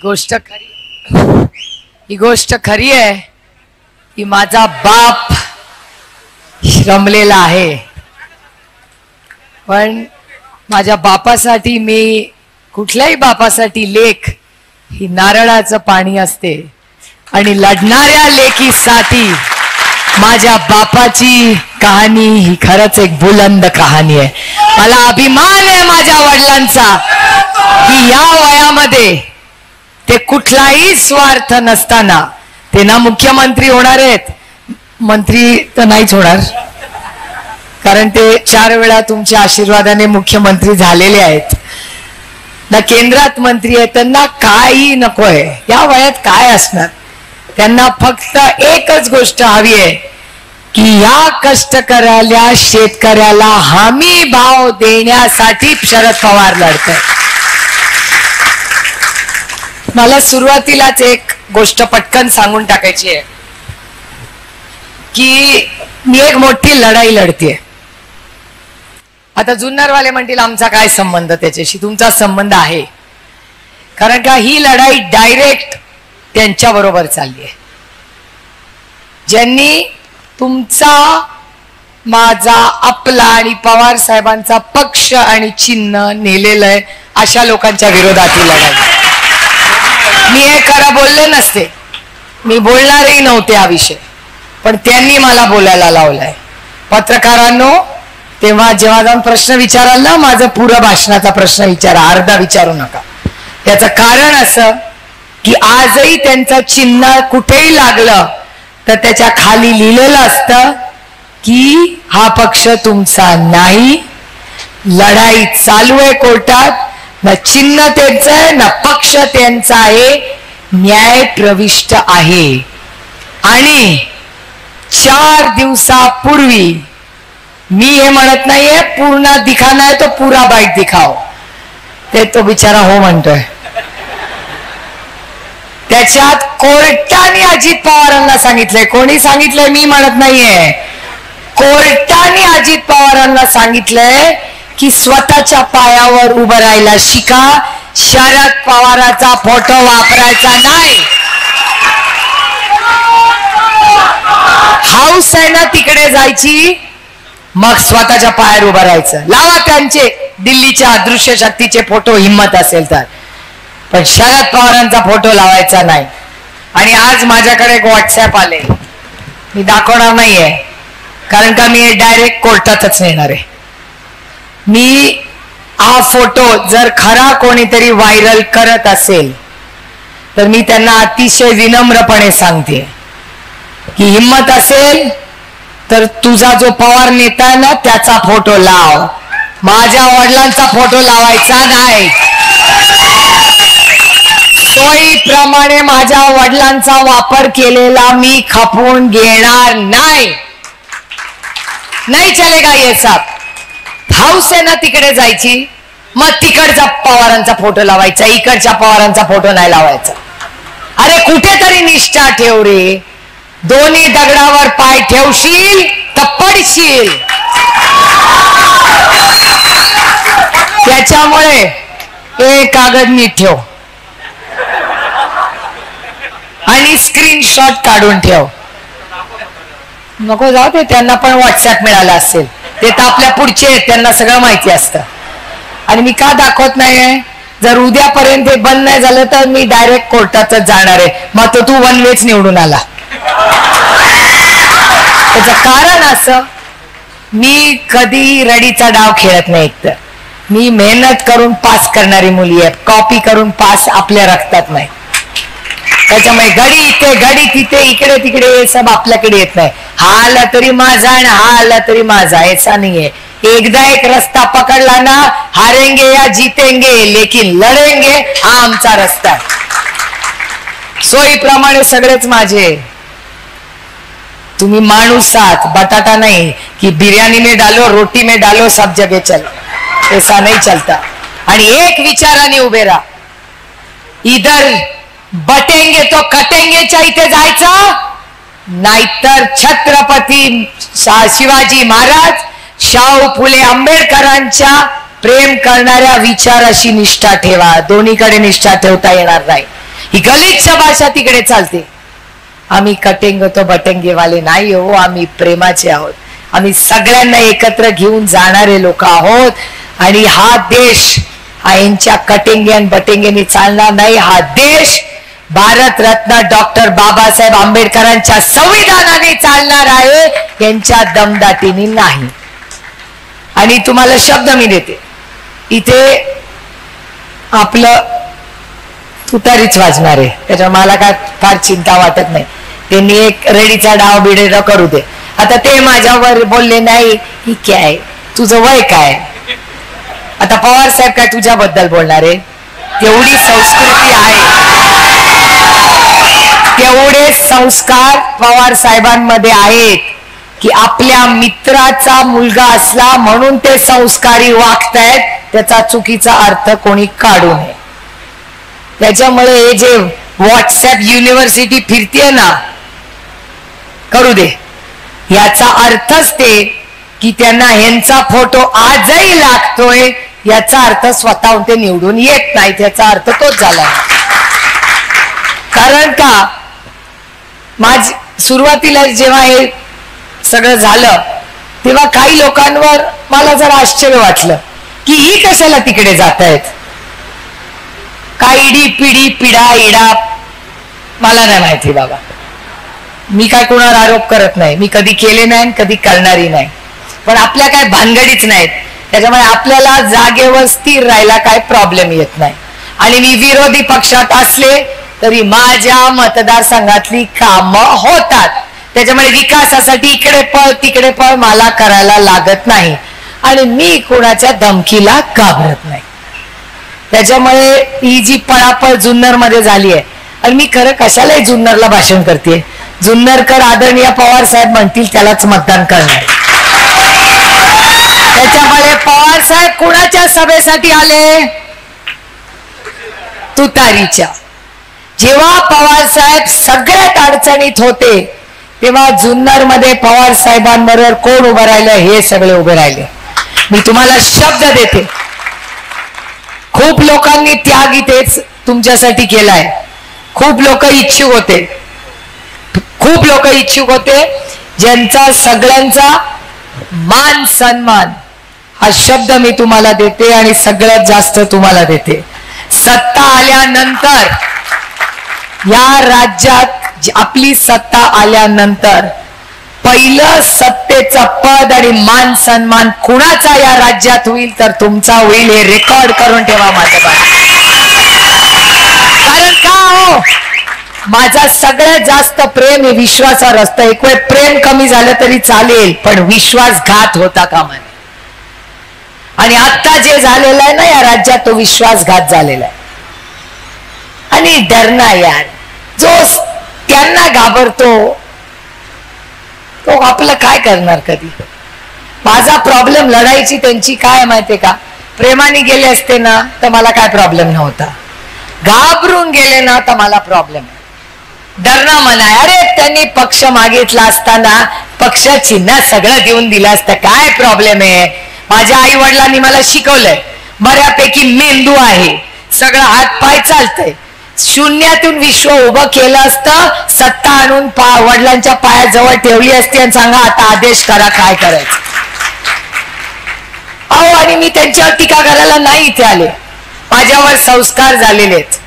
गोष्ट खरी आहे की माझा बाप श्रमलेला आहे, पण माझ्या बापासाठी मी कुठल्याही बापासाठी लेक ही नारळाचं पाणी असते आणि लढणाऱ्या लेकीसाठी माझ्या बापाची कहाणी ही खरंच एक बुलंद कहाणी आहे. मला अभिमान आहे माझ्या वडिलांचा की या वयामध्ये ते कुठलाही स्वार्थ नसताना ते ना मुख्यमंत्री होणार आहेत, मंत्री तर नाहीच होणार कारण ते 4 वेळा तुमच्या आशीर्वादाने मुख्यमंत्री झालेले आहेत ना, केंद्रात मंत्री आहेत, त्यांना काही नकोय. या वयात काय असणार, त्यांना फक्त एकच गोष्ट हवी आहे की या कष्टकऱ्याला शेतकऱ्याला हमी भाव देण्यासाठी शरद पवार लढतात. मला सुरुवातीलाच एक गोष्ट पटकन सांगून टाकायची आहे की मी एक मोठी लढाई लढतेय. आता जुन्नरवाले म्हणतील आमचा काय संबंध त्याच्याशी, तुमचा संबंध आहे, कारण का ही लढाई डायरेक्ट त्यांच्या बरोबर चालली आहे ज्यांनी तुमचा माझा आपला आणि पवार साहेबांचा पक्ष आणि चिन्ह नेलेलं आहे. अशा लोकांच्या विरोधात ही लढाई. मी हे खरं बोलले नसते, मी बोलणारही नव्हते हा विषय, पण त्यांनी मला बोलायला लावलाय. पत्रकारांनो, तेव्हा जेव्हा जाऊन प्रश्न विचाराल ना, माझं पुरं भाषणाचा प्रश्न विचारा, अर्धा विचारू नका. याचं कारण असं की आजही त्यांचं चिन्ह कुठेही लागलं तर त्याच्या खाली लिहिलेलं असतं की हा पक्ष तुमचा नाही, लढाई चालू आहे कोर्टात, ना चिन्ह त्यांचं आहे ना पक्ष त्यांचा आहे, न्याय प्रविष्ट आहे. आणि 4 दिवसापूर्वी मी हे म्हणत नाहीये पूर्ण दिखाना है तो पूरा बाईट दिखाओ, ते तो बिचारा हो म्हणतोय. त्याच्यात कोर्टाने अजित पवारांना सांगितलंय, कोणी सांगितलंय मी म्हणत नाहीये, कोर्टाने अजित पवारांना सांगितलंय की स्वतःच्या पायावर उभं राहायला शिका, शरद पवारांचा फोटो वापरायचा नाही. हाऊस आहे ना तिकडे जायची, मग स्वतःच्या पायावर उभं राहायचं. लावा त्यांचे दिल्लीच्या अदृश्य शक्तीचे फोटो हिम्मत असेल तर, पण शरद पवारांचा फोटो लावायचा नाही. आणि आज माझ्याकडे एक व्हॉट्सअप आले, मी दाखवणार नाहीये कारण का मी डायरेक्ट कोर्टातच नेणार आहे. मी हा फोटो जर खरा कोणीतरी व्हायरल करत असेल तर मी त्यांना अतिशय विनम्रपणे सांगते की हिम्मत असेल तर तुझा जो पवार नेता आहे ना त्याचा फोटो लाव, माझ्या वडिलांचा फोटो लावायचा नाही. सोयीप्रमाणे माझ्या वडिलांचा वापर केलेला मी खपवून घेणार नाही. नाही चलेगा ये सब. हाऊस आहे ना तिकडे जायची, मग तिकडचा पवारांचा फोटो लावायचा, इकडच्या पवारांचा फोटो नाही लावायचा. अरे कुठेतरी निष्ठा ठेव रे, दोन्ही दगडावर पाय ठेवशील तर पडशील. त्याच्यामुळे एक कागद नीट ठेव आणि स्क्रीनशॉट काढून ठेव. नको जाऊ दे, त्यांना पण व्हॉट्सअप मिळाला असेल, ते तर आपल्या पुढचे आहेत, त्यांना सगळं माहिती असतं. आणि मी का दाखवत नाहीये, जर उद्यापर्यंत हे बंद नाही झालं तर मी डायरेक्ट कोर्टातच जाणार आहे. मग तो तू 1 वेच निवडून आला. त्याचं कारण असं, मी कधी रडीचा डाव खेळत नाही. एकतर मी मेहनत करून पास करणारी मुली आहे, कॉपी करून पास आपल्या रक्तात नाही. त्याच्यामुळे घडी इथे घडी तिथे इकडे तिकडे हे सब आपल्याकडे येत नाही. हा आला तरी माझा आणि हा आला तरी माझा, ऐसा नाहीये. एकदा एक रस्ता पकडला ना, हारेंगे या जीतेंगे लेकिन लढेंगे, हा आमचा रस्ता आहे. सोयीप्रमाणे सगळेच माझे. तुम्ही माणूस आहात, बटाटा नहीं कि बिरयानी में डालो रोटी में डालो सब जगह चलो, ऐसा नहीं चलता. आणि एक विचाराने उभे राहा, इधर बटेंगे तो कटेंगे च्या इथे जायचं, नाहीतर छत्रपती शिवाजी महाराज, शाहू फुले आंबेडकरांच्या प्रेम करणाऱ्या विचाराशी निष्ठा ठेवा. दोन्हीकडे निष्ठा ठेवता येणार नाही. ही गलिच्छ भाषा तिकडे चालते. आम्ही कटेंगे तो बटेंगे वाले नाही हो, आम्ही प्रेमाचे आहोत. आम्ही सगळ्यांना एकत्र घेऊन जाणारे लोक आहोत. आणि हा देश हा यांच्या कटेंगे आणि बटेंगेने चालणार नाही. हा देश भारतरत्न डॉक्टर बाबासाहेब आंबेडकरांच्या संविधानाने चालणार आहे, यांच्या दमदाटीने नाही. आणि तुम्हाला शब्द मी देते, इथे आपलं तुतारीच वाजणार आहे, त्याच्या मला काय फार चिंता वाटत नाही. त्यांनी एक रेडीचा डाव बिडे करू दे. आता ते माझ्यावर बोलले नाही, ही काय तुझं वय काय. आता पवार साहेब काय तुझ्याबद्दल बोलणार आहे. तेवढी संस्कृती आहे, तेवढे संस्कार पवार साहेबांमध्ये आहेत की आपल्या मित्राचा मुलगा असला म्हणून ते संस्कारी वागतायत, त्याचा चुकीचा अर्थ कोणी काढू नये. त्याच्यामुळे हे जे व्हॉट्सअप युनिव्हर्सिटी फिरतीये ना, करू दे. याचा अर्थच ते की त्यांना ह्यांचा फोटो आजही लागतोय, याचा अर्थ स्वतःहून ते निवडून येत नाही, त्याचा अर्थ तोच झाला. कारण का सुरुवातीला जेव्हा हे सगळं झालं तेव्हा काही लोकांवर मला जरा आश्चर्य वाटलं की ही कशाला तिकडे जात आहेत. काय इडी पिढी पिढा इडा मला नाही माहिती बाबा. मी काय कोणावर आरोप करत नाही, मी कधी केले नाही कधी करणारी नाही. पण आपल्या काय भानगडीच नाहीत, त्याच्यामुळे आपल्याला जागेवर स्थिर राहायला काय प्रॉब्लेम येत नाही. आणि मी विरोधी पक्षात असले तरी माझ्या मतदारसंघातली कामं होतात. त्याच्यामुळे विकासासाठी इकडे पळ तिकडे पळ मला करायला लागत नाही. आणि मी कोणाच्या धमकीला घाबरत नाही. त्याच्यामुळे ही जी पळापळ जुन्नर मध्ये झाली आहे, आणि मी खरं कशालाही जुन्नरला भाषण करते. जुन्नरकर आदरणीय पवार साहेब म्हणतील त्यालाच मतदान करणार. त्याच्यामुळे पवार साहेब कुणाच्या सभेसाठी आले. तुतारीच्या. जेव्हा पवार साहेब सगळ्यात अडचणीत होते तेव्हा जुन्नर मध्ये पवार साहेबांबरोबर कोण उभं राहिलं, हे सगळे उभे राहिले. मी तुम्हाला शब्द देते, खूप लोकांनी त्याग इथेच तुमच्यासाठी केलाय. खूप लोक इच्छुक होते, खूप लोक इच्छुक होते, ज्यांचा सगळ्यांचा मान सन्मान हा शब्द मी तुम्हाला देते. आणि सगळ्यात जास्त तुम्हाला देते, सत्ता आल्यानंतर या राज्यात आपली सत्ता आल्यानंतर पहिलं सत्तेचं पद आणि मान सन्मान कुणाचा या राज्यात होईल तर तुमचा होईल. हे रेकॉर्ड करून ठेवा माझ्या बाजूला. कारण का हो, माझा सगळ्यात जास्त प्रेम हे विश्वासावर असतं. एक वेळ प्रेम कमी झालं तरी चालेल, पण विश्वासघात होता कामा नये. आणि आता जे झालेलं आहे ना या राज्यात, तो विश्वासघात झालेला आहे. आणि डरना यार, जो त्यांना घाबरतो तो आपलं काय करणार कधी. माझा प्रॉब्लेम लढायची त्यांची काय माहितीये का, प्रेमाने गेले असते ना तर मला काय प्रॉब्लेम नव्हता. घाबरून गेले ना तर मला प्रॉब्लेम. डरणं म्हणाय, अरे त्यांनी पक्ष मागितला असताना पक्ष चिन्ह सगळं देऊन दिलं असतं, काय प्रॉब्लेम आहे. माझ्या आई वडिलांनी मला शिकवलंय, बऱ्यापैकी मेंदू आहे, सगळं हात पाय चालतंय. शून्यातून विश्व उभं केलं असतं, सत्ता आणून वडिलांच्या पायाजवळ ठेवली असती आणि सांगा आता आदेश करा काय करायचं. अहो, आणि मी त्यांच्यावर टीका करायला नाही इथे आले, माझ्यावर संस्कार झालेलेच.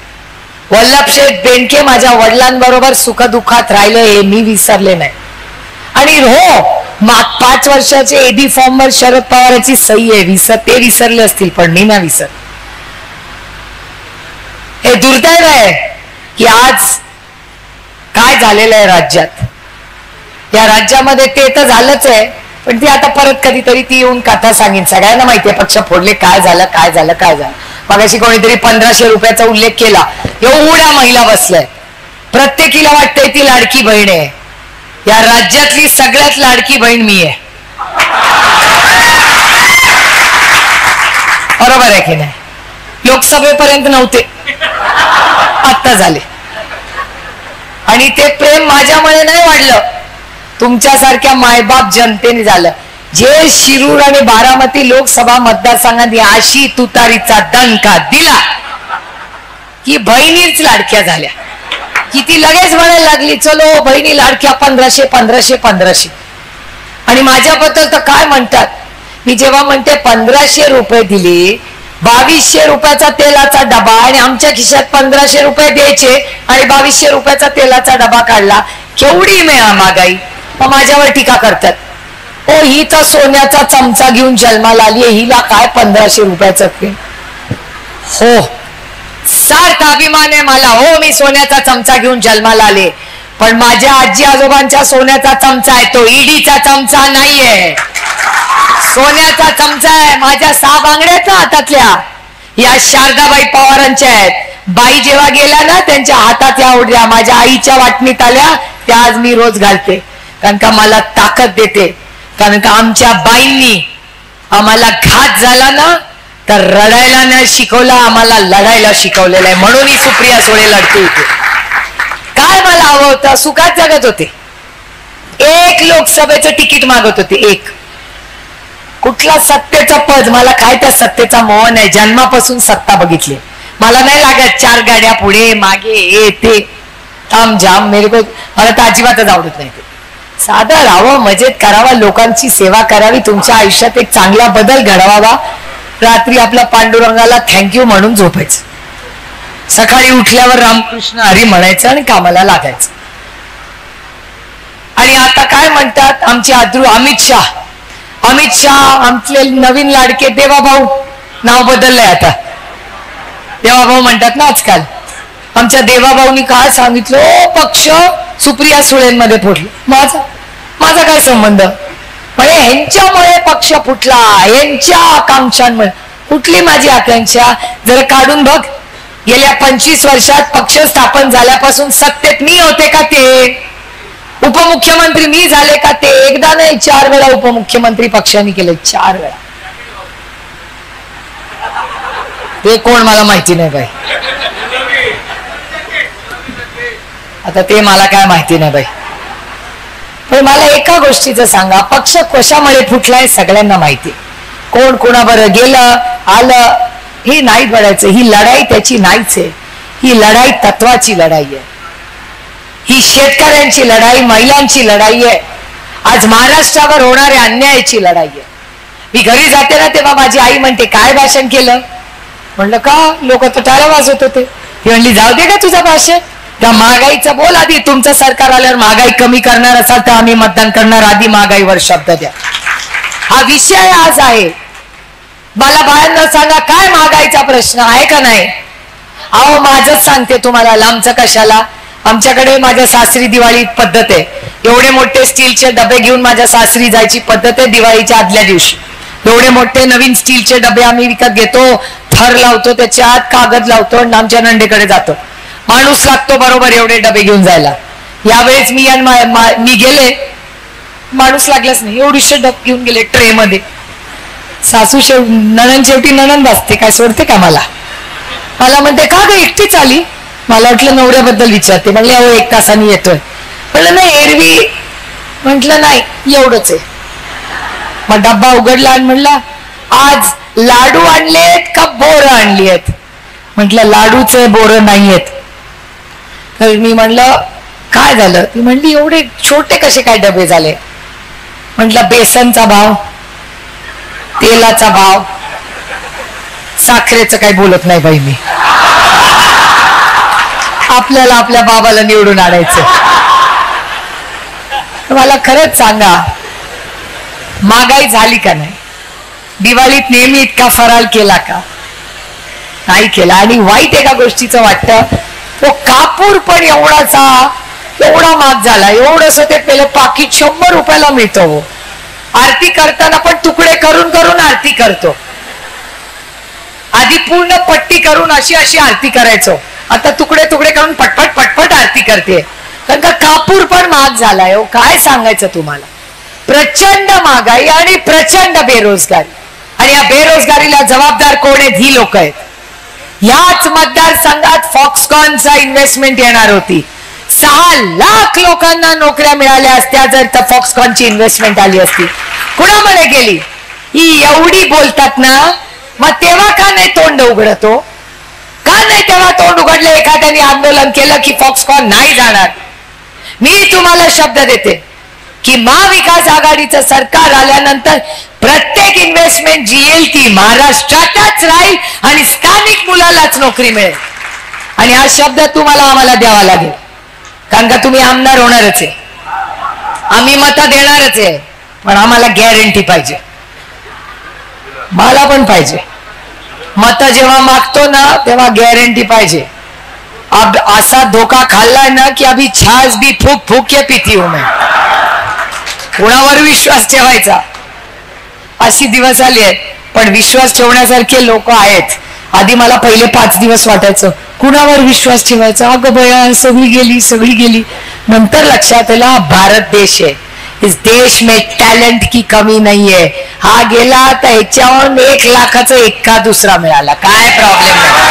वल्लभशेठ बेंडके माझ्या वडिलांबरोबर सुखदुःखात राहिले हे मी विसरले नाही. आणि हो, 5 वर्षाचे एडी फॉर्मवर शरद पवारांची सही आहे, ते विसरले असतील पण मी नाही विसर. हे दुर्दैव आहे की आज काय झालेलं आहे राज्यात. या राज्यामध्ये ते तर झालंच आहे, पण ती आता परत कधीतरी ती येऊन कथा सांगेन. सगळ्यांना माहितीये पक्ष फोडले, काय झालं काय झालं काय झालं. मगाशी कोणीतरी 1500 रुपयाचा उल्लेख केला. एवढ्या महिला बसलाय, प्रत्येकीला वाटतंय ती लाडकी बहीण आहे. या राज्यातली सगळ्यात लाडकी बहीण मी आहे. बरोबर आहे की नाही. लोकसभेपर्यंत नव्हते, आता झाले. आणि ते प्रेम माझ्यामुळे नाही वाढलं, तुमच्यासारख्या मायबाप जनतेने झालं. जे शिरूर आणि बारामती लोकसभा मतदारसंघात अशी तुतारीचा दणका दिला की बहिणीच लाडक्या झाल्या की ती लगेच म्हणायला लागली चलो बहिणी लाडक्या 1500 1500 1500. आणि माझ्याबद्दल तर काय म्हणतात, मी जेव्हा म्हणते 1500 रुपये दिले, 2200 रुपयाचा तेलाचा डबा आणि आमच्या खिशात 1500 रुपये द्यायचे आणि 2200 रुपयाचा तेलाचा डबा काढला, केवढी महागाई. मग माझ्यावर टीका करतात, ओ ही तर सोन्याचा चमचा घेऊन जन्माला आली, हिला काय 1500 रुपयाचं ते. हो सार्थ अभिमान आहे मला, हो मी सोन्याचा चमचा घेऊन जन्माला आले, पण माझ्या आजी आजोबांच्या सोन्याचा चमचा आहे, तो ईडीचा चमचा नाहीये, सोन्याचा चमचा आहे. माझ्या 6 बांगड्यात ना हातातल्या या शारदाबाई पवारांच्या आहेत. बाई जेव्हा गेल्या ना त्यांच्या हातात या ओढल्या माझ्या आईच्या वाटणीत आल्या, त्या आज मी रोज घालते, कारण का मला ताकद देते. कारण का आमच्या बाईंनी आम्हाला घात झाला ना तर रडायला न शिकवला, आम्हाला लढायला शिकवलेलं आहे. म्हणून ही सुप्रिया सुळे लढते होते. काय मला हवं होतं, सुखात जगत होते. एक लोकसभेचं तिकीट मागत होते, एक. कुठला सत्तेचं पद, मला काय त्या सत्तेचा मोह नाही, जन्मापासून सत्ता बघितली. मला नाही लागत 4 गाड्या पुढे मागे येते ताम जाम, मेरे को मला तर अजिबातच आवडत नाही. ते साधं राहावं, मजेत करावा, लोकांची सेवा करावी, तुमच्या आयुष्यात एक चांगला बदल घडवावा. रात्री आपल्या पांडुरंगाला थँक्यू म्हणून झोपायचं, सकाळी उठल्यावर रामकृष्ण हरी म्हणायचं आणि कामाला लागायचं. आणि आता काय म्हणतात आमचे अमित शाह आमचे नवीन लाडके देवाभाऊ, नाव बदललंय आता, देवाभाऊ म्हणतात ना आजकाल. आमच्या देवाभाऊनी काय सांगितलं, पक्ष सुप्रिया सुळेंमध्ये फुटले. माझा काय संबंध, म्हणजे ह्यांच्यामुळे पक्ष फुटला, यांच्या आकांक्षांमुळे. कुठली माझी आकांक्षा, जरा काढून बघ. गेल्या 25 वर्षात पक्ष स्थापन झाल्यापासून सत्तेत मी होते का ते, उपमुख्यमंत्री मी झाले का ते, एकदा नाही 4 वेळा उपमुख्यमंत्री पक्षाने केले, 4 वेळा. ते कोण मला माहिती नाही बाई, आता ते मला काय माहिती नाही बाई. पण मला एका गोष्टीचं सांगा, पक्ष कशामुळे फुटलाय सगळ्यांना माहिती. कोण कोणाबरोबर गेलं आलं हे नाही बघायचं. ही लढाई त्याची नाहीच आहे, ही लढाई तत्वाची लढाई आहे, ही शेतकऱ्यांची लढाई, महिलांची लढाई आहे, आज महाराष्ट्रावर होणाऱ्या अन्यायाची लढाई आहे. मी घरी जाते ना तेव्हा माझी आई म्हणते काय भाषण केलं, म्हणलं का, लोक तर टाळ्या वाजवत होते. ती म्हणली जाऊ दे का तुझं भाषण, त्या महागाईचं बोल आधी, तुमचं सरकार आल्यावर महागाई कमी करणार असाल तर आम्ही मतदान करणार, आधी महागाईवर शब्द द्या. हा विषय आज आहे. मला बाहेर सांगा काय महागाईचा प्रश्न आहे का नाही. अहो माझंच सांगते तुम्हाला, लांबचं कशाला. आमच्याकडे माझ्या सासरी दिवाळीत पद्धत आहे, एवढे मोठे स्टीलचे डबे घेऊन माझ्या सासरी जायची पद्धत आहे. दिवाळीच्या आदल्या दिवशी एवढे मोठे नवीन स्टीलचे डबे आम्ही विकत घेतो, थर लावतो, त्याच्यात कागद लावतो आणि आमच्या नंदेकडे जातो. माणूस लागतो बरोबर एवढे डबे घेऊन जायला. यावेळेस मी गेले, माणूस लागलाच नाही, एवढीशे डबे घेऊन गेले ट्रे मध्ये. सासू शेवटी नणंद असते काय, सोडते का मला म्हणते का ग एकटीच आली. मला वाटलं नवऱ्याबद्दल विचारते. म्हणले अहो 1 तासाने येतोय. म्हणलं नाही एरवी, म्हटलं नाही एवढंच आहे. मग डब्बा उघडला आणि म्हणला आज लाडू आणलेत का बोरं आणली आहेत. म्हटलं लाडूचे बोरं नाहीयेत. तर मी म्हणलं काय झालं. ती म्हणली एवढे छोटे कसे काय डबे झाले. म्हटलं बेसनचा भाव, तेलाचा भाव, साखरेचं काही बोलत नाही बाई मी. आपल्याला आपल्या बाबाला निवडून आणायचं. मला खरंच सांगा महागाई झाली का नाही. दिवाळीत नेहमी इतका फराळ केला का, नाही केला. आणि वाईट एका गोष्टीचं वाटतं, तो कापूर पण एवढा महाग झाला. एवढंस ते पेलं पाकिट 100 रुपयाला मिळतो. आरती करताना पण तुकडे करून करून आरती करतो. आधी पूर्ण पट्टी करून अशी आरती करायचो, आता तुकडे तुकडे करून पटपट पटपट आरती करते. कारण का कापूर पण महाग झालाय. काय सांगायचं तुम्हाला. प्रचंड महागाई आणि प्रचंड बेरोजगारी. आणि या बेरोजगारीला जबाबदार कोण आहेत, ही लोक आहेत. याच मतदारसंघात फॉक्सकॉनचा इन्व्हेस्टमेंट येणार होती. 6 लाख लोकांना नोकऱ्या मिळाल्या असत्या जर तर फॉक्सकॉनची इन्व्हेस्टमेंट आली असती. कुणामुळे गेली. ही एवढी बोलतात ना, मग तेव्हा का नाही तोंड उघडतो. का नाही तेव्हा तोंड उघडलं एखाद्याने आंदोलन केलं की फॉक्सकॉन नाही जाणार. मी तुम्हाला शब्द देते की महाविकास आघाडीचं सरकार आल्यानंतर प्रत्येक इन्व्हेस्टमेंट जी येईल ती महाराष्ट्रातच राहील आणि स्थानिक मुलालाच नोकरी मिळेल. आणि हा शब्द तुम्हाला आम्हाला द्यावा लागेल, कारण का तुम्ही आमदार होणारच आहे, आम्ही मतं देणारच आहे, पण आम्हाला गॅरंटी पाहिजे. मला पण पाहिजे. मतं जेव्हा मागतो ना तेव्हा गॅरंटी पाहिजे. अब असा धोका खाल्लाय ना की अभी छाछ भी फूक फूक के पीती हूं मैं. कोणावर विश्वास ठेवायचा अशी दिवस आली आहेत. पण विश्वास ठेवण्यासारखे लोक आहेत. आधी मला पहिले 5 दिवस वाटायचं कुणावर विश्वास ठेवायचा, अगं बया सगळी गेली. नंतर लक्षात आलं भारत देश आहे, इस देश में टॅलेंट की कमी नहीं है. हा गेला तर ह्याच्यावर 1 लाखाचा एका दुसरा मिळाला, काय प्रॉब्लेम नाही.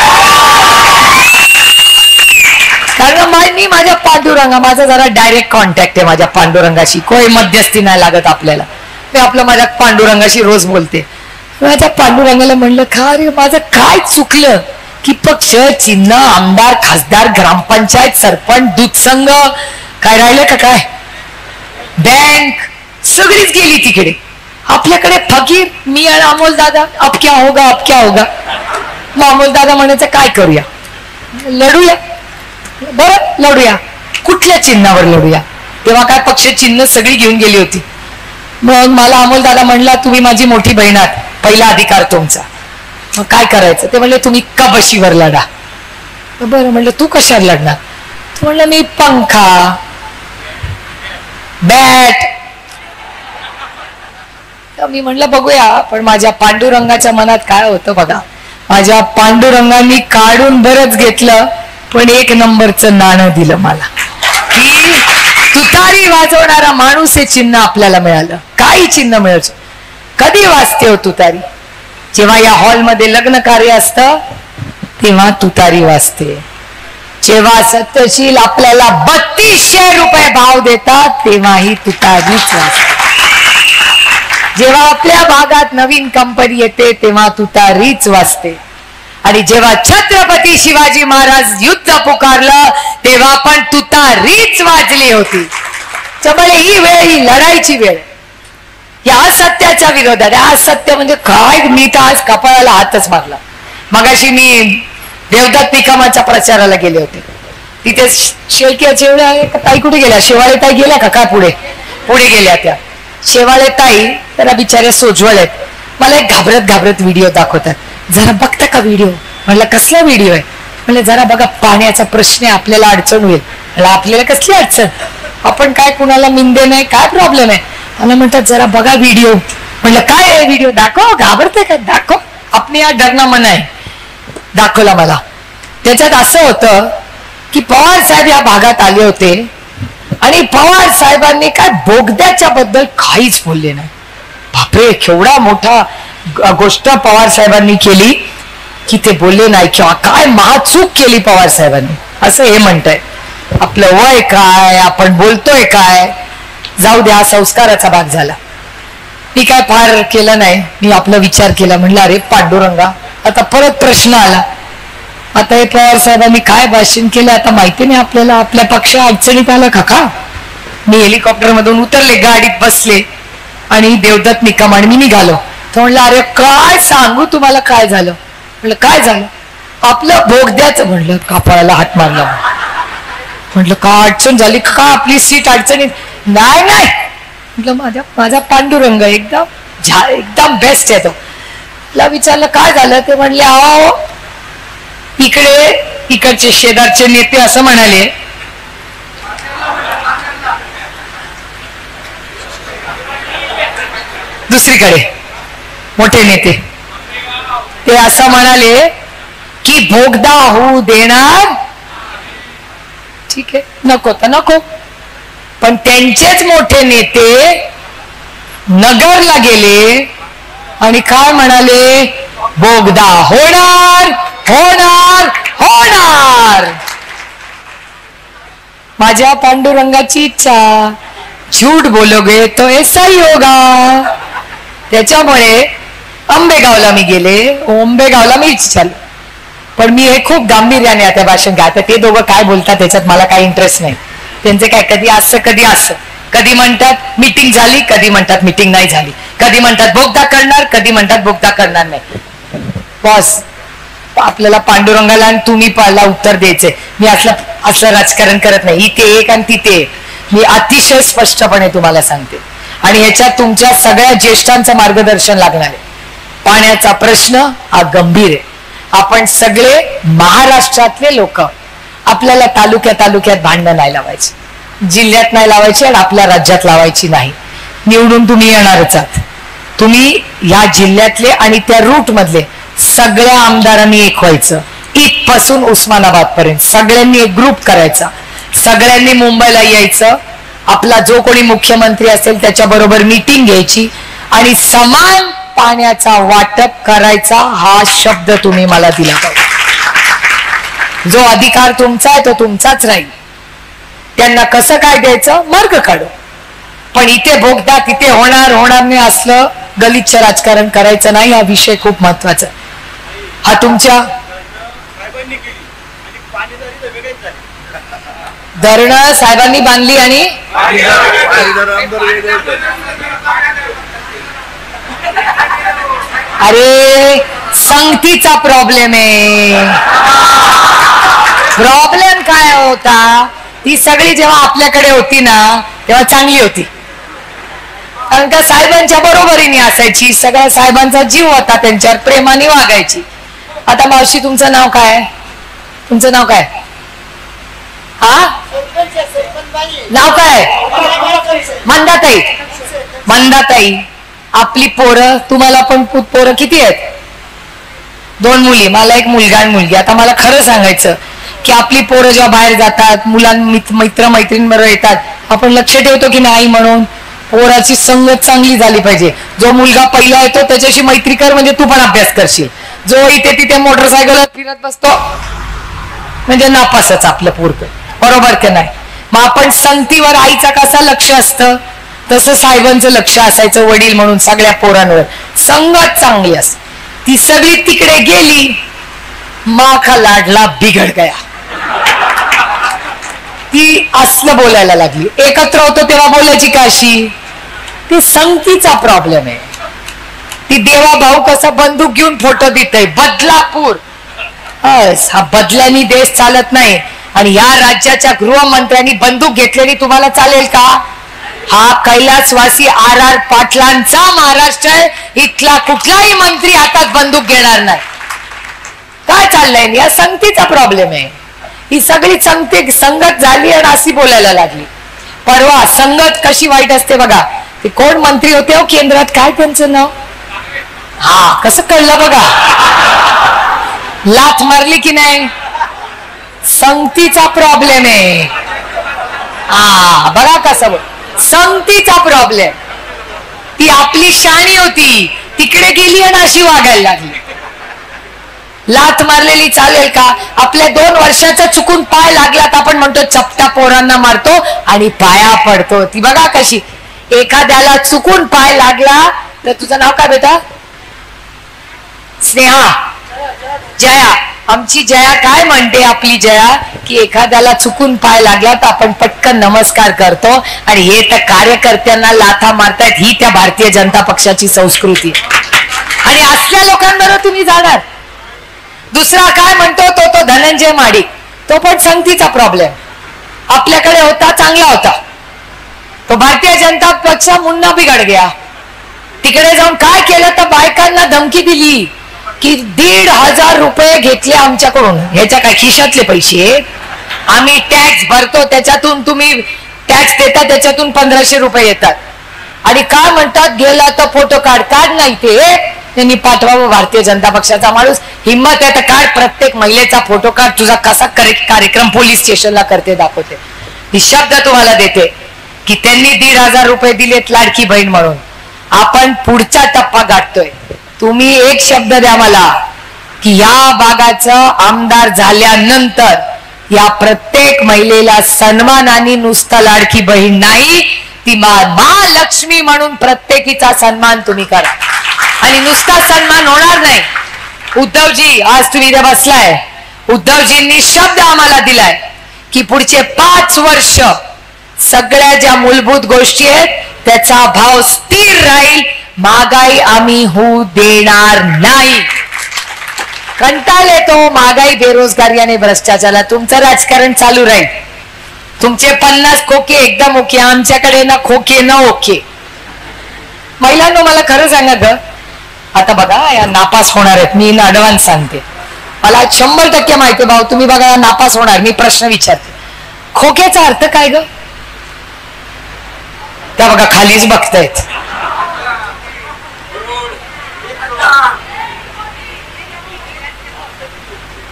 कारण मी माझ्या पांडुरंगा, माझा जरा डायरेक्ट कॉन्टॅक्ट आहे माझ्या पांडुरंगाशी, कोणी मध्यस्थी नाही लागत आपल्याला. मी आपलं माझ्या पांडुरंगाशी रोज बोलते. माझ्या पांडुरंगाला म्हणलं का रे माझं काय चुकलं की पक्ष, चिन्ह, आमदार, खासदार, ग्रामपंचायत, सरपंच, दूध संघ काय राहिलं का, काय बँक सगळीच गेली तिकडे. आपल्याकडे फकीर मी आणि अमोल दादा. अब क्या होगा. मग अमोल दादा म्हणायचं काय करूया, लढूया. बरं लढूया, कुठल्या चिन्हावर लढूया. तेव्हा काय पक्ष चिन्ह सगळी घेऊन गेली होती. मग मला अमोल दादा म्हणला तुम्ही माझी मोठी बहीण आहात, पहिला अधिकार तुमचा. मग काय करायचं ते म्हणले तुम्ही कबशीवर लढा. बरं म्हणलं तू कशावर लढणार. तू म्हणलं मी पंखा, बॅट. मी म्हणलं बघूया. पण माझ्या पांडुरंगाच्या मनात काय होतं बघा. माझ्या पांडुरंगांनी काढून बरंच घेतलं, पण 1 नंबरचं नाणं दिलं मला की तुतारी वाजवणारा माणूस हे चिन्ह आपल्याला मिळालं. काही चिन्ह मिळायचं. कधी वाजते हो तुतारी. जेव्हा या हॉलमध्ये लग्न कार्य असतं तेव्हा तुतारी वाजते. जेव्हा सत्यशील आपल्याला 3200 रुपये भाव देतात तेव्हाही तुतारीच वाजते. जेव्हा आपल्या भागात नवीन कंपनी येते तेव्हा तुतारीच वाजते. आणि जेव्हा छत्रपती शिवाजी महाराज युद्ध पुकारलं तेव्हा पण तुतारीच वाजली होती. त्यामुळे ही वेळ ही लढाईची वेळ. या असत्याच्या विरोधात. असत्य म्हणजे काय. मी तर आज कपाळाला हातच मारला. मगाशी मी देवदत्त निकमाच्या प्रचाराला गेले होते. तिथे शेळक्याचे एवढ्या ताई कुठे गेल्या, शेवाळे ताई गेल्या का काय पुढे गेल्या. त्या शेवाळे ताई त्याला बिचाऱ्या सोज्वळ आहेत. मला एक घाबरत व्हिडिओ दाखवतात. जरा बघता का व्हिडिओ. म्हणलं कसला व्हिडिओ आहे. म्हणलं जरा बघा पाण्याचा प्रश्न आहे, आपल्याला अडचण होईल. आपल्याला कसली अडचण, आपण काय कुणाला मिंदे नाही, काय प्रॉब्लेम आहे. मला म्हणतात जरा बघा व्हिडिओ. म्हणलं काय आहे व्हिडिओ, दाखव. घाबरते काय, दाखव. आपली या डरना मना आहे. दाखवला मला. त्याच्यात असं होतं की पवार साहेब या भागात आले होते आणि पवार साहेबांनी काय बोगद्याच्या बद्दल काहीच बोलले नाही. बापरे केवढा मोठा गोष्ट पवार साहेबांनी केली की ते बोलले नाही. किंवा काय महाचूक केली पवार साहेबांनी असं हे म्हणतंय. आपलं वय काय, आपण बोलतोय काय, जाऊ द्या, संस्काराचा भाग झाला. मी काय फार केलं नाही. मी आपला विचार केला. म्हणलं अरे पांडुरंगा आता परत प्रश्न आला. आता हे पवार साहेबांनी काय भाषण केलं आता माहिती नाही आपल्याला. आपल्या पक्ष अडचणीत आला का. मी हेलिकॉप्टर मधून उतरले, गाडीत बसले आणि देवदत्त निकम आणि मी निघालो. तर म्हणलं अरे काय सांगू तुम्हाला काय झालं. म्हणलं काय झालं. आपलं बोगद्याचं. म्हणलं कपाळाला हात मारला. म्हटलं का अडचण झाली का आपली सीट अडचणीत. नाही म्हटलं माझा पांडुरंग एकदम बेस्ट आहे तो. विचारलं काय झालं. ते म्हणले अहो इकडचे शेजारचे नेते असं म्हणाले दुसरीकडे मोठे नेते ते असं म्हणाले की बोगदा होऊ देणार. ठीक आहे नको तर नको. पण त्यांचेच मोठे नेते नगरला गेले आणि काय म्हणाले बोगदा होणार होणार होणार. माझ्या पांडुरंगाची इच्छा. झूठ बोलोगे तो ऐसा ही होगा. त्याच्यामुळे आंबेगावला मी गेले. आंबेगावला मी विचारलं पण मी हे खूप गांभीर्याने आता भाषण घ्या. आता ते दोघं काय बोलतात त्याच्यात मला काही इंटरेस्ट नाही. त्यांचे काय कधी असं कधी असं, कधी म्हणतात मीटिंग झाली, कधी म्हणतात मीटिंग नाही झाली, कधी म्हणतात बोगदा करणार, कधी म्हणतात बोगदा करणार नाही. बॉस आपल्याला पांडुरंगाला आणि तुम्ही पाला उत्तर द्यायचे. मी असलं राजकारण करत नाही. इथे एक आणि तिथे एक. मी अतिशय स्पष्टपणे तुम्हाला सांगते आणि ह्याच्यात तुमच्या सगळ्या ज्येष्ठांचं मार्गदर्शन लागणार आहे. पाण्याचा प्रश्न हा गंभीर आहे. आपण सगळे महाराष्ट्रातले लोक आपल्याला तालुक्यात भांडणं नाही लावायची, जिल्ह्यात नाही लावायची आणि आपल्या राज्यात लावायची नाही. निवडून तुम्ही येणारच आहात. तुम्ही या जिल्ह्यातले आणि त्या रूट मधले सगळ्या आमदारांनी एक व्हायचं. इथपासून उस्मानाबाद पर्यंत सगळ्यांनी एक ग्रुप करायचा. सगळ्यांनी मुंबईला यायचं. आपला जो कोणी मुख्यमंत्री असेल त्याच्या बरोबर मीटिंग घ्यायची आणि समान पाण्याचा वाटप करायचा हा शब्द तुम्ही मला दिला पाहिजे. जो अधिकार तुमचा आहे तो तुमचाच राहील. त्यांना कसं काय द्यायचं मार्ग काढू, पण इथे बोगदा तिथे होणार नाही असलं गलिच्छ राजकारण करायचं नाही. हा विषय खूप महत्वाचा आहे. हा तुमच्या धरणं साहेबांनी बांधली आणि अरे संगतीचा प्रॉब्लेम आहे. प्रॉब्लेम काय होता, ती सगळी जेव्हा आपल्याकडे होती ना तेव्हा चांगली होती, कारण का साहेबांच्या बरोबरीने असायची. सगळ्या साहेबांचा जीव होता, त्यांच्यावर प्रेमाने वागायची. आता मावशी तुमचं नाव काय? तुमचं नाव काय? हा नाव काय? मंदाताई. मंदाताई आपली पोरं, तुम्हाला पण पोरं किती आहेत? 2 मुली, मला एक मुलगा आणि मुलगी. आता मला खरं सांगायचं की आपली पोरं जेव्हा बाहेर जातात, मित्र मैत्रिणींबरोबर येतात, आपण लक्ष ठेवतो की नाही? म्हणून पोराची संगत चांगली झाली पाहिजे. जो मुलगा पहिला येतो त्याच्याशी मैत्री कर, म्हणजे तू पण अभ्यास करशील. जो इथे तिथे मोटरसायकल फिरत बसतो म्हणजे नापासच आपलं पोरग, बरोबर की नाही? मग आपण संगतीवर आईचा कसा लक्ष असतं तसं साहेबांचं लक्ष असायचं वडील म्हणून सगळ्या पोरांवर. संगत चांगली असते. ती सगळी तिकडे गेली, माँ का लाडला बिघड गया. ती असलं बोलायला लागली. एकत्र होतो तेव्हा बोलायची काशी. ती संगतीचा प्रॉब्लेम आहे. ती देवा भाऊ कसा बंदूक घेऊन फोटो देतय बदलापूर. हा बदल्यानी देश चालत नाही. आणि या राज्याच्या गृहमंत्र्यांनी बंदूक घेतलेली तुम्हाला चालेल का? हा कैलासवासी RR पाटलांचा महाराष्ट्र आहे. इथला कुठलाही मंत्री हातात बंदूक घेणार नाही. काय चाललंय? या संगतीचा प्रॉब्लेम आहे. ही सगळी संगत झाली आणि अशी बोलायला लागली. परवा संगत कशी वाईट असते बघा. ते कोण मंत्री होते हो केंद्रात, काय त्यांचं नाव? हा कसं कळलं बघा. लाथ मारली की नाही? संगतीचा प्रॉब्लेम आहे. हा बघा कसं संगतीचा प्रॉब्लेम. ती आपली शाणी होती, तिकडे गेली आणि अशी वागायला लागली. लाथ मारलेली चालेल का? आपल्या 2 वर्षाचा चुकून पाय लागलात आपण म्हणतो चपटा पोरांना मारतो आणि पाया पडतो. ती बघा कशी. एखाद्याला चुकून पाय लागला तर तुझं नाव काय बेटा? स्नेहा. जया. आमची जया काय म्हणते? आपली जया की एखाद्याला चुकून पाय लागला तर आपण पटकन नमस्कार करतो. आणि हे तर कार्यकर्त्यांना लाथा मारतायत, ही त्या भारतीय जनता पक्षाची संस्कृती. आणि असल्या लोकांबरोबर तुम्ही जाणार. दुसरा काय म्हणतो तो धनंजय माडिक. तो पण संगतीचा प्रॉब्लेम. आपल्याकडे होता, चांगला होता. तो भारतीय जनता पक्ष मुन्ना बिघड गया. तिकडे जाऊन काय केलं तर बायकांना धमकी दिली की 1,500 रुपये घेतले आमच्याकडून. ह्याच्या काय खिशातले पैसे? आम्ही टॅक्स भरतो त्याच्यातून, तुम्ही टॅक्स देता त्याच्यातून 1,500 रुपये येतात. आणि काय म्हणतात, गेला तर फोटो काढ नाही ते त्यांनी पाठवावं. भारतीय जनता पक्षाचा माणूस हिम्मत आहे तर काढ. प्रत्येक महिलेचा फोटो काढ. तुझा कसा कार्यक्रम पोलीस स्टेशनला करते दाखवते. ही शब्द तुम्हाला देते की त्यांनी 1,500 रुपये दिलेत लाडकी बहीण म्हणून. आपण पुढचा टप्पा गाठतोय. तुम्ही एक शब्द द्या मला की या भागाचं आमदार झाल्यानंतर या प्रत्येक महिलेला सन्मानाने नुसतं लाडकी बहीण नाही, ती महालक्ष्मी म्हणून प्रत्येकीचा सन्मान तुम्ही करा. आणि नुसता सन्मान होणार नाही उद्धवजी आज तुम्ही इथे बसलाय, उद्धवजींनी शब्द आम्हाला दिलाय की पुढचे 5 वर्ष सगळ्या ज्या मूलभूत गोष्टी आहेत त्याचा भाव स्थिर राहील, महागाई आम्ही होऊ देणार नाही. कंटाळ येतो महागाई, बेरोजगारी आणि भ्रष्टाचाराला. तुमचं राजकारण चालू राहील. तुमचे 50 खोके एकदम ओके, आमच्याकडे ना खोके ना ओके. महिलांनो मला खरं सांगा ग, आता बघा या नापास होणार आहेत, मी ऍडव्हान्स सांगते. मला 100% माहिती भाऊ, तुम्ही बघा नापास होणार. मी प्रश्न विचारते, खोक्याचा अर्थ काय ग? त्या बघा खालीच बघतायत.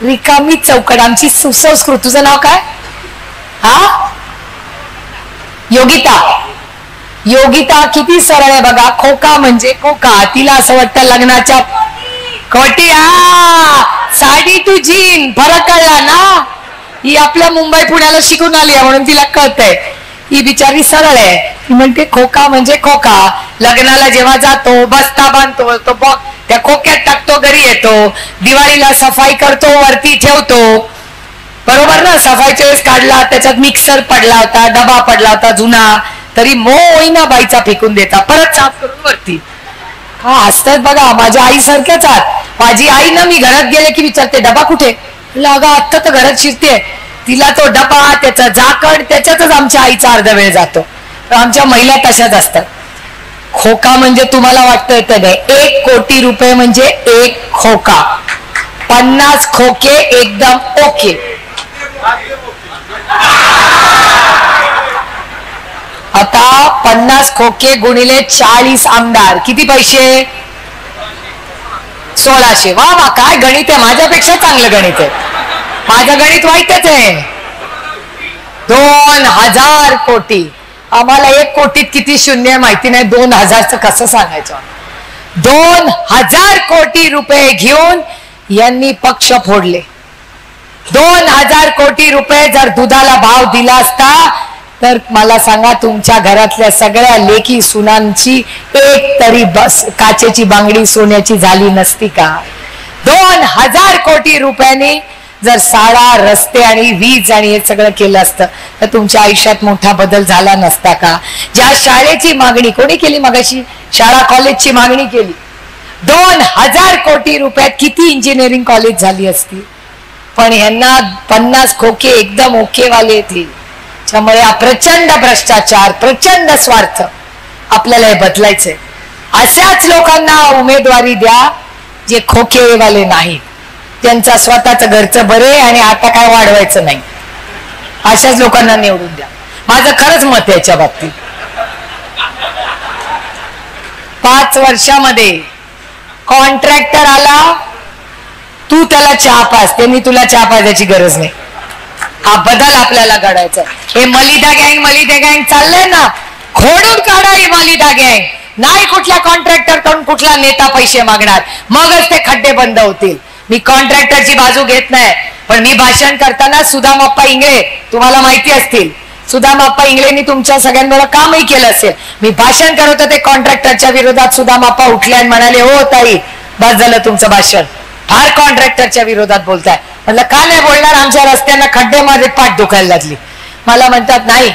रिकामी चौकट. आमची सुसंस्कृत. तुझं नाव काय? हा योगिता. योगिता किती सरळ आहे बघा. खोका म्हणजे खोका. तिला असं वाटतं लग्नाच्या कोटी. साडी टू जीन फरक कळला ना. ही आपल्या मुंबई पुण्याला शिकून आली आहे म्हणून तिला कळतंय. ही बिचारी सरळ आहे. ती म्हणते खोका म्हणजे खोका. लग्नाला जेव्हा जातो बस्ता बांधतो तो त्या खोक्यात टाकतो, घरी येतो, दिवाळीला सफाई करतो, वरती ठेवतो. बरोबर ना. सफाईच्या वेळेस काढला, त्याच्यात मिक्सर पडला होता, डबा पडला होता जुना, तरी होईना बाईचा फेकून देता, परत साफ करून वरती. हा हसतात बघा. माझ्या आई सारख्याच आहात. माझी आई ना मी घरात गेले की विचारते डबा कुठे. अगं आत्ता तर घरात शिरते. तिला तो डबा, त्याचं झाकण, त्याच्यातच आमच्या आईचा अर्धा वेळ जातो. आमच्या महिला तशाच असतात. खोका म्हणजे तुम्हाला वाटतंय तर नाही. 1 कोटी रुपये म्हणजे 1 खोका. 50 खोके एकदम ओके. आता 50 खोके गुणिले 40 आमदार किती पैसे? 1600. वा वा काय गणित आहे. माझ्यापेक्षा चांगलं गणित आहे. माझं गणित वाईटच आहे. 2000 कोटी. आम्हाला 1 कोटीत किती शून्य माहिती नाही. 2000चं कसं सांगायचं. 2000 कोटी रुपये घेऊन यांनी पक्ष फोडले. 2000 कोटी रुपये जर दुधाला भाव दिला असता तर मला सांगा तुमच्या घरातल्या सगळ्या लेकी सुनांची एक तरी बस काचेची बांगडी सोन्याची झाली नसती का? 2000 कोटी रुपयांनी जर शाळा, रस्ते आणि वीज आणि हे सगळं केलं असतं तर तुमच्या आयुष्यात मोठा बदल झाला नसता का? ज्या शाळेची मागणी कोणी केली मगाशी? शाळा कॉलेजची मागणी केली. 2000 कोटी रुपयात किती इंजिनिअरिंग कॉलेज झाली असती. पण यांना 50 खोके एकदम ओके वाले थे. त्यामुळे प्रचंड भ्रष्टाचार, प्रचंड स्वार्थ. आपल्याला हे बदलायचंय. अशाच लोकांना उमेदवारी द्या जे खोकेवाले नाहीत. त्यांचा स्वतःचं घरचं बरे आणि आता काय वाढवायचं नाही. अशाच लोकांना निवडून द्या. माझं खरंच मत याच्या बाबतीत. 5 वर्षामध्ये कॉन्ट्रॅक्टर आला, तू त्याला चहा पास, त्यांनी तुला चहा पाजायची गरज नाही. हा बदल आपल्याला घडायचा. हे मलिदा गँग चाललंय ना, खोडून काढा ही मलिदा गँग. नाही कुठल्या कॉन्ट्रॅक्टर कडून कुठला नेता पैसे मागणार, मगच ते खड्डे बंद होतील. मी कॉन्ट्रॅक्टरची बाजू घेत नाही, पण मी भाषण करताना सुदामाप्पा इंगळे तुम्हाला माहिती असतील. सुदामाप्पा इंगळेंनी तुमच्या सगळ्यांबरोबर कामही केलं असेल. मी भाषण करत होते कॉन्ट्रॅक्टरच्या विरोधात, सुदामाप्पा उठले आणि म्हणाले हो ताई बस झालं तुमचं भाषण, फार कॉन्ट्रॅक्टरच्या विरोधात बोलताय. म्हटलं का नाही बोलणार, आमच्या रस्त्यांना खड्डे मध्ये पाठ दुखायला लागली. मला म्हणतात नाही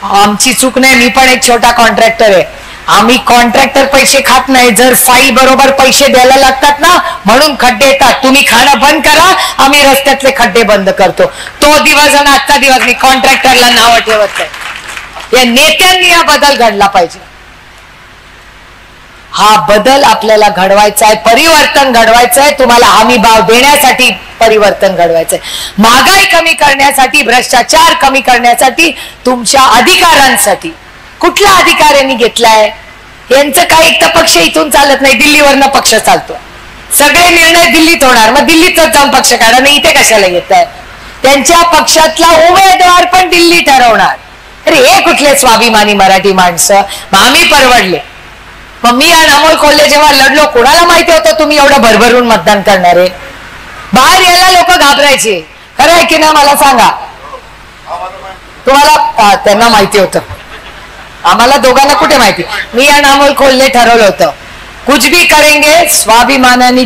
आमची चूक नाही, मी पण एक छोटा कॉन्ट्रॅक्टर आहे. आम्ही कॉन्ट्रॅक्टर पैसे खात नाही, जर फाईल बरोबर पैसे द्यायला लागतात ना म्हणून खड्डे येतात. तुम्ही खाणं बंद करा, आम्ही रस्त्यातले खड्डे बंद करतो. तो दिवस आणि आजचा दिवस मी कॉन्ट्रॅक्टरला नाव ठेवत नाही. या नेत्यांनी हा बदल घडला पाहिजे. हा बदल आपल्याला घडवायचा आहे, परिवर्तन घडवायचं आहे. तुम्हाला हमी भाव देण्यासाठी परिवर्तन घडवायचंय, महागाई कमी करण्यासाठी, भ्रष्टाचार कमी करण्यासाठी, तुमच्या अधिकारांसाठी. कुठला अधिकार यांनी घेतलाय? यांचं काही एक तर पक्ष इथून चालत नाही, दिल्लीवरनं पक्ष चालतो. सगळे निर्णय दिल्लीत होणार, मग दिल्लीतच जाऊन पक्ष काढा नाही, इथे कशाला घेताय? त्यांच्या पक्षातला उमेदवार पण दिल्ली ठरवणार. अरे हे कुठले स्वाभिमानी मराठी माणसं. मग आम्ही परवडले. मग मी आणि अमोल कोल्हे जेव्हा लढलो, कोणाला माहिती होतं तुम्ही एवढं भरभरून मतदान करणारे? बाहेर यायला लोक घाबरायचे. खरं आहे की ना मला सांगा. तुम्हाला त्यांना माहिती होतं, आम्हाला दोघांना कुठे माहिती. मी आणि अमोल कोल्हे ठरवलं होतं कुछ भी करेंगे स्वाभिमानाने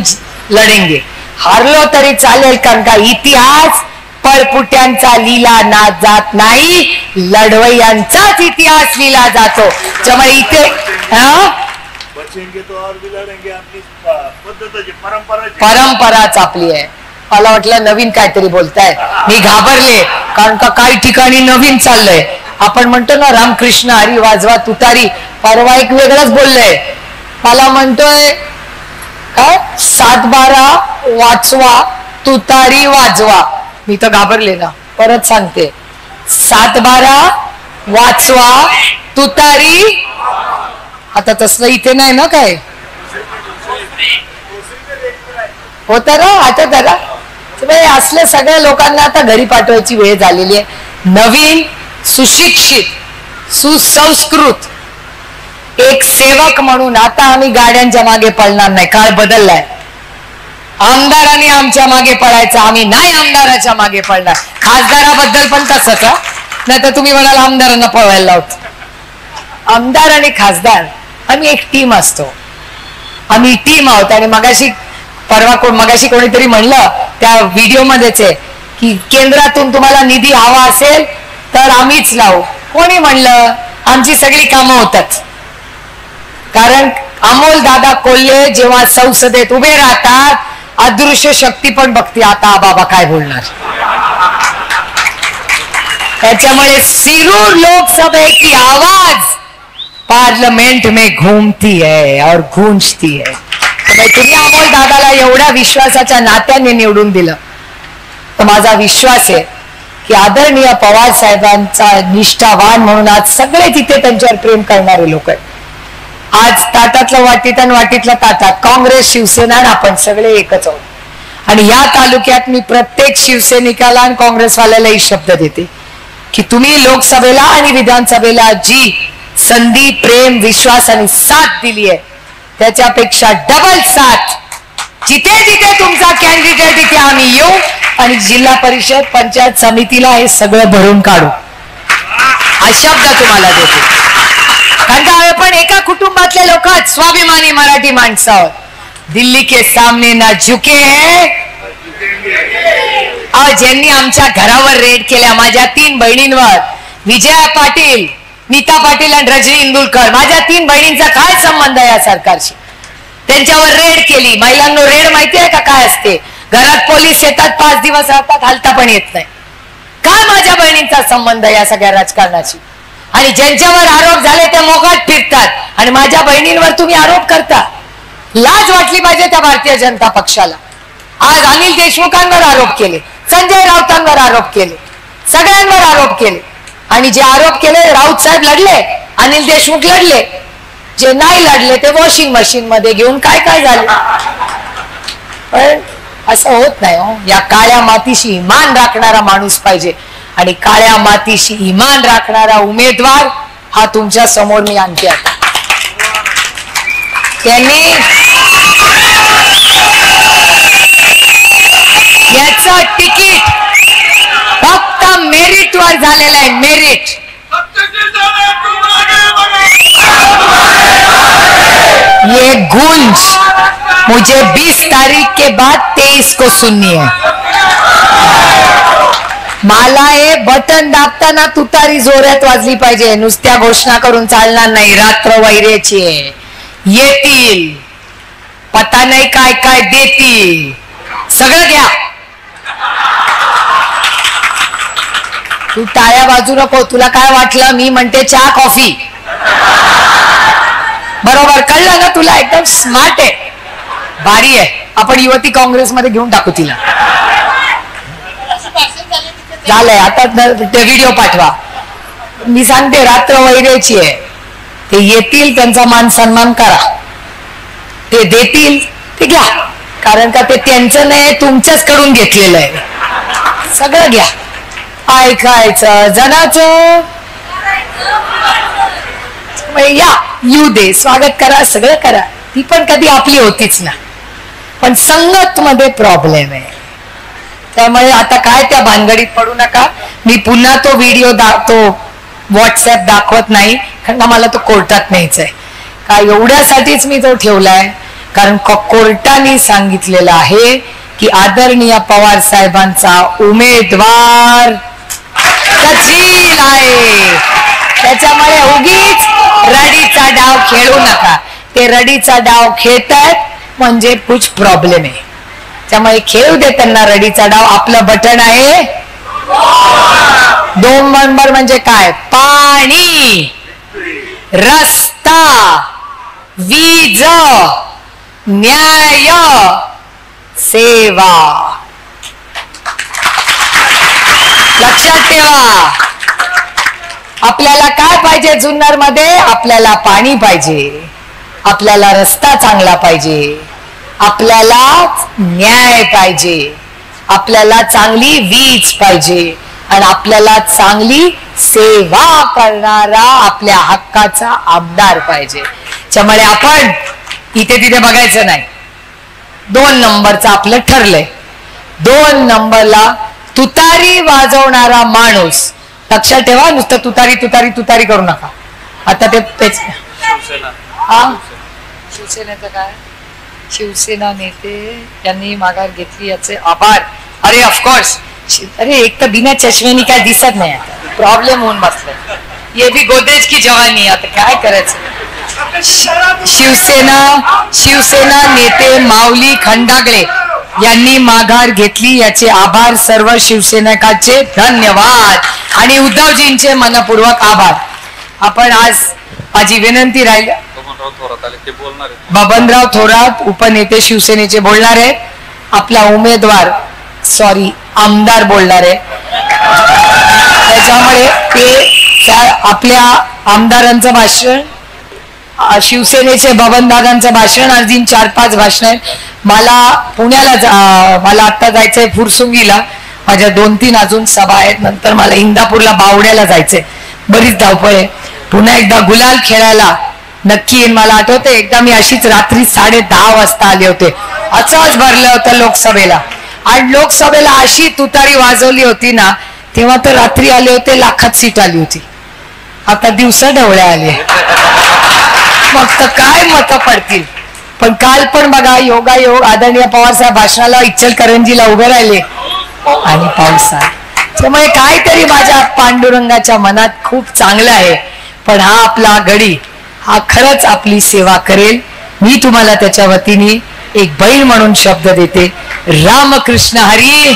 लढेंगे. हारलो तरी चालेल, कारण का इतिहास पळपुट्यांचा लिहिला ना जात नाही, लढवय्यांचाच इतिहास लिहिला जातो. त्यामुळे इथे परंपराच आपली आहे. मला वाटलं नवीन काहीतरी बोलताय, मी घाबरले, कारण का काही ठिकाणी नवीन चाललंय. आपण म्हणतो ना रामकृष्ण हरी वाजवा तुतारी, परवा एक वेगळंच बोललंय. मला म्हणतोय काय 7-12 वाचवा तुतारी वाजवा. मी तर घाबरले ना, परत सांगते 7-12 वाचवा तुतारी. आता तसलं इथे नाही ना काय होत ना. आता जरा असल्या सगळ्या लोकांना आता घरी पाठवायची वेळ झालेली आहे. नवीन सुशिक्षित सुसंस्कृत एक सेवक म्हणून आता आम्ही गाड्यांच्या मागे पळणार नाही. काळ बदललाय. आमदारांनी आमच्या मागे पळायचं, आम्ही नाही आमदाराच्या मागे पळणार. खासदाराबद्दल पण तसंच, नाही तर तुम्ही म्हणाल आमदारांना पळवायला लावतो. आमदार आणि खासदार आम्ही एक टीम असतो, आम्ही टीम आहोत. आणि मगाशी कोणीतरी म्हणलं त्या व्हिडिओ मध्येच आहे की केंद्रातून तुम्हाला निधी हवा असेल तर आम्हीच लावू. कोणी म्हणलं? आमची सगळी कामं होतात. कारण अमोल दादा कोल्हे जेव्हा संसदेत उभे राहतात, अदृश्य शक्ती पण बघते आता बाबा काय बोलणार. त्याच्यामुळे शिरूर लोकसभा की आवाज पार्लियामेंट में घूमती है और गूंजती है. तुम्ही अमोल दादाला एवढ्या विश्वासाच्या नात्याने निवडून दिलं तर माझा विश्वास आहे की आदरणीय पवार साहेबांचा निष्ठावान म्हणून आज सगळे तिथे त्यांच्यावर प्रेम करणारे लोक आहेत. आज ताटातलं वाटीत आणि वाटीतलं ताटात काँग्रेस शिवसेना आपण सगळे एकच आहोत. आणि या तालुक्यात मी प्रत्येक शिवसैनिकाला आणि काँग्रेसवाल्यालाही शब्द देते की तुम्ही लोकसभेला आणि विधानसभेला जी संधी, प्रेम, विश्वास आणि साथ दिली आहे त्याच्यापेक्षा डबल साथ जिथे जिथे तुमचा कॅन्डिडेट तिथे आम्ही येऊ आणि जिल्हा परिषद पंचायत समितीला हे सगळं भरून काढू हा शब्द तुम्हाला देते. कारण का आपण एका कुटुंबातले लोक स्वाभिमानी मराठी माणसं आहोत. दिल्ली के सामने ना झुके हैं. ज्यांनी आमच्या घरावर रेड केल्या, माझ्या 3 बहिणींवर, विजया पाटील, नीता पाटील आणि रजनी इंदुलकर, माझ्या 3 बहिणींचा काय संबंध आहे या सरकारशी? त्यांच्यावर रेड केली. महिलांना रेड माहिती आहे का काय असते? घरात पोलीस येतात, 5 दिवस राहतात, हलता पण येत नाही. काय माझ्या बहिणींचा संबंध या सगळ्या राजकारणाशी? आणि ज्यांच्यावर आरोप झाले ते मोकाट फिरतात आणि माझ्या बहिणींवर तुम्ही आरोप करता. लाज वाटली पाहिजे त्या भारतीय जनता पक्षाला. आज अनिल देशमुखांवर आरोप केले, संजय राऊतांवर आरोप केले, सगळ्यांवर आरोप केले. आणि जे आरोप केले राऊत साहेब लढले, अनिल देशमुख लढले, जे नाही लढले ते वॉशिंग मशीन मध्ये घेऊन काय काय झाले. पण असं होत नाही हो. या काळ्या मातीशी इमान राखणारा माणूस पाहिजे आणि काळ्या मातीशी इमान राखणारा उमेदवार हा तुमच्या समोर मी आणते. आता त्यांनी याचं तिकीट फक्त मेरिट वर झालेलं आहे. मेरिट. ये गूंज मुझे 20 तारीख के बाद 23 को सुननी है. मला हे बटन दाबताना तुतारी जोरात वाजली पाहिजे. नुसत्या घोषणा करून चालणार नाही. रात्र वैरेची येतील, पता नाही काय काय देतील, सगळं घ्या. तू टाळ्या बाजू नको. तुला काय वाटलं मी म्हणते चहा कॉफी? बरोबर कळलं ना तुला? एकदम स्मार्ट आहे, भारी आहे. आपण युवती काँग्रेसमध्ये घेऊन टाकू तिला. झालंय आता ते व्हिडिओ पाठवा. मी सांगते रात्र वैरेची आहे. ते येतील, त्यांचा मान सन्मान करा. ते देतील ते घ्या, कारण का ते त्यांचं नाही, तुमच्याच कडून घेतलेलं आहे. सगळं घ्या. ऐकायचं जनाचं, या येऊ दे, स्वागत करा, सगळं करा. ती पण कधी आपली होतीच ना. पण संगत मध्ये प्रॉब्लेम आहे. त्यामुळे आता काय त्या भानगडीत पडू नका. मी पुन्हा तो व्हिडिओ तो व्हॉट्सअप दाखवत नाही, कारण मला तो कोर्टात न्यायचा आहे. का एवढ्यासाठीच मी तो ठेवलाय कारण कोर्टाने सांगितलेलं आहे की आदरणीय पवार साहेबांचा उमेदवार सचिन आहे. त्याच्यामुळे उगीच रडीचा डाव खेळू नका. ते रडीचा डाव खेळतात म्हणजे कुछ प्रॉब्लेम आहे. त्यामुळे खेळू दे त्यांना रडीचा डाव. आपलं बटन आहे 2 नंबर म्हणजे काय? पाणी, रस्ता, वीज, न्याय, सेवा. लक्षात ठेवा. आपल्याला काय पाहिजे जुन्नर मध्ये? आपल्याला पाणी पाहिजे, आपल्याला रस्ता चांगला पाहिजे, आपल्याला न्याय पाहिजे, आपल्याला चांगली वीज पाहिजे आणि आपल्याला चांगली सेवा करणारा आपल्या हक्काचा आमदार पाहिजे. त्यामुळे आपण इथे तिथे बघायचं नाही. 2 नंबरचं आपलं ठरलंय. 2 नंबरला तुतारी वाजवणारा माणूस. लक्षात ठेवा. नुसतं तुतारी तुतारी तुतारी करू नका. आता ते शिवसेनेचं काय? शिवसेना नेते यांनी माघार घेतली याचे आभार. अरे ऑफकोर्स. अरे एक तर बिना चष्मेनी काय दिसत नाही. प्रॉब्लेम होऊन बसलाय. ये भी गोदरेज की जवानी. आता काय करायचं? शिवसेना नेते माऊली खंडागळे यांनी माघार घेतली याचे आभार. सर्व शिवसैनिकांचे धन्यवाद आणि उद्धवजींचे मनपूर्वक आभार. आपण आज माझी विनंती राहील. बबनराव थोरात उपनेते शिवसेनेचे बोलणार आहेत. आपला उमेदवार आमदार बोलणार आहे. त्याच्यामुळे ते आपल्या आमदारांचं भाषण, शिवसेनेचे बबनदादांचं भाषण, अजून 4-5 भाषण आहेत. मला पुण्याला मला आता जायचंय फुरसुंगीला. माझ्या 2-3 अजून सभा आहेत. नंतर मला इंदापूरला बावड्याला जायचंय. बरीच धावपळ आहे. पुन्हा एकदा गुलाल खेळायला नक्की येईन. मला आठवते एकदा मी अशीच रात्री 10:30 वाजता आले होते. असंच भरलं होतं लोकसभेला. आणि लोकसभेला अशी तुतारी वाजवली होती ना, तेव्हा तर रात्री आले होते 1,00,000 सीट आली होती. आता दिवसा ढवळ्या आले. मग तर काय मतं पडतील. पण काल पण बघा योगायोग आदरणीय पवार साहेब भाषणाला इचलकरंजीला उभे राहिले आणि पाऊस आला. त्यामुळे काहीतरी माझ्या पांडुरंगाच्या मनात खूप चांगलं आहे. पण हा आपला गडी हा खरंच आपली सेवा करेल. मी तुम्हाला त्याच्या वतीने एक बहीण म्हणून शब्द देते. रामकृष्ण हरी.